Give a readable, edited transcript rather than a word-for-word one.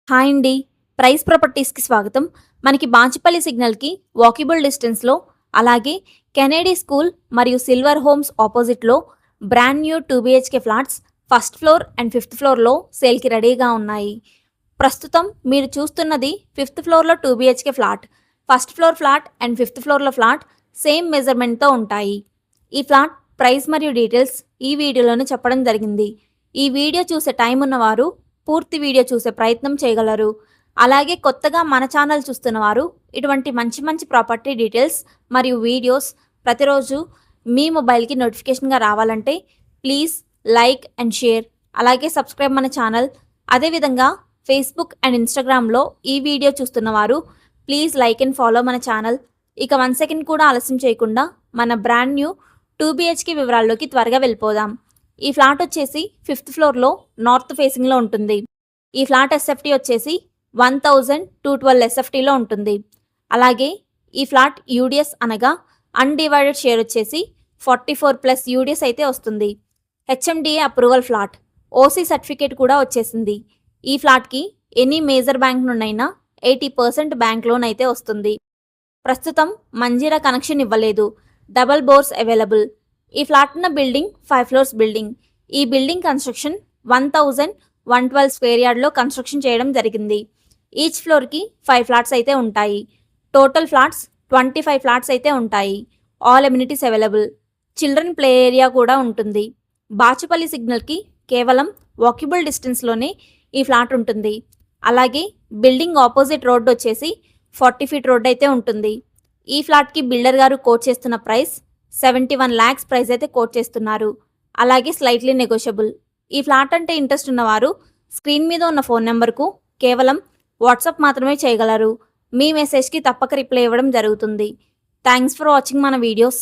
Hi అండి. Price ప్రాపర్టీస్‌కి స్వాగతం. మనకి బాచుపల్లి సిగ్నల్‌కి వాకబుల్ డిస్టెన్స్‌లో, అలాగే కెనేడీ స్కూల్ మరియు సిల్వర్ హోమ్స్ ఆపోజిట్‌లో brand new 2 BHK flats first floor and fifth ఫ్లోర్‌లో సేల్‌కి రెడీగా ఉన్నాయి. ప్రస్తుతం మీరు చూస్తున్నది ఫిఫ్త్ ఫ్లోర్‌లో 2 BHK flat. First floor flat and fifth ఫ్లోర్‌లో ఫ్లాట్ సేమ్ మెజర్‌మెంట్‌తో ఉంటాయి. ఈ ఫ్లాట్ ప్రైస్ మరియు డీటెయిల్స్ ఈ వీడియోలోనే చెప్పడం జరిగింది. ఈ వీడియో చూసే టైం ఉన్నవారు పూర్తి వీడియో చూసే ప్రయత్నం చేయగలరు. అలాగే కొత్తగా మన ఛానల్ చూస్తున్నవారు ఇటువంటి మంచి మంచి ప్రాపర్టీ డీటెయిల్స్ మరియు వీడియోస్ ప్రతిరోజు మీ మొబైల్‌కి నోటిఫికేషన్‌గా రావాలంటే ప్లీజ్ లైక్ అండ్ షేర్. అలాగే సబ్స్క్రైబ్ మన ఛానల్. అదేవిధంగా ఫేస్‌బుక్ అండ్ ఇన్‌స్టాగ్రామ్‌లో ఈ వీడియో చూస్తున్నవారు ప్లీజ్ లైక్ అండ్ ఫాలో మన ఛానల్. ఇక 1 సెకండ్ కూడా ఆలస్యం చేయకుండా మన బ్రాండ్ న్యూ 2 బీహెచ్‌కే వివరాల్లోకి త్వరగా వెళ్ళిపోదాం. ఈ ఫ్లాట్ వచ్చేసి ఫిఫ్త్ ఫ్లోర్‌లో నార్త్ ఫేసింగ్‌లో ఉంటుంది. ఈ ఫ్లాట్ ఎస్ఎఫ్టీ వచ్చేసి 1212 ఎస్ఎఫ్టీలో ఉంటుంది. అలాగే ఈ ఫ్లాట్ యూడిఎస్ అనగా అన్‌డివైడెడ్ షేర్ వచ్చేసి 44+ యూడిఎస్ అయితే వస్తుంది. HMDA approval flat. OC certificate కూడా వచ్చేసింది. ఈ ఫ్లాట్‌కి ఎనీ మేజర్ బ్యాంక్ నుండైనా 80% బ్యాంక్ లోన్ అయితే వస్తుంది. ప్రస్తుతం మంజీరా కనెక్షన్ ఇవ్వలేదు. Double bores available. ఈ ఫ్లాట్ ఉన్న బిల్డింగ్ 5 ఫ్లోర్స్ బిల్డింగ్. ఈ బిల్డింగ్ కన్స్ట్రక్షన్ 1112 స్క్వేర్ యార్డ్లో కన్స్ట్రక్షన్ చేయడం జరిగింది. ఈచ్ ఫ్లోర్కి 5 ఫ్లాట్స్ అయితే ఉంటాయి. టోటల్ ఫ్లాట్స్ 25 ఫ్లాట్స్ అయితే ఉంటాయి. All amenities available. Children play area కూడా ఉంటుంది. బాచుపల్లి సిగ్నల్కి కేవలం వాకబుల్ డిస్టెన్స్లోనే ఈ ఫ్లాట్ ఉంటుంది. అలాగే బిల్డింగ్ ఆపోజిట్ రోడ్ వచ్చేసి 40 ఫీట్ రోడ్ అయితే ఉంటుంది. ఈ ఫ్లాట్కి బిల్డర్ గారు కోట్ చేస్తున్న ప్రైస్ 71 lakhs ప్రైస్ అయితే కోట్ చేస్తున్నారు. అలాగే స్లైట్లీ నెగోషియబుల్. ఈ ఫ్లాట్ అంటే ఇంట్రెస్ట్ ఉన్నవారు స్క్రీన్ మీద ఉన్న ఫోన్ నెంబర్కు కేవలం వాట్సాప్ మాత్రమే చేయగలరు. మీ మెసేజ్కి తప్పక రిప్లై ఇవ్వడం జరుగుతుంది. థ్యాంక్స్ ఫర్ వాచింగ్ మన వీడియోస్.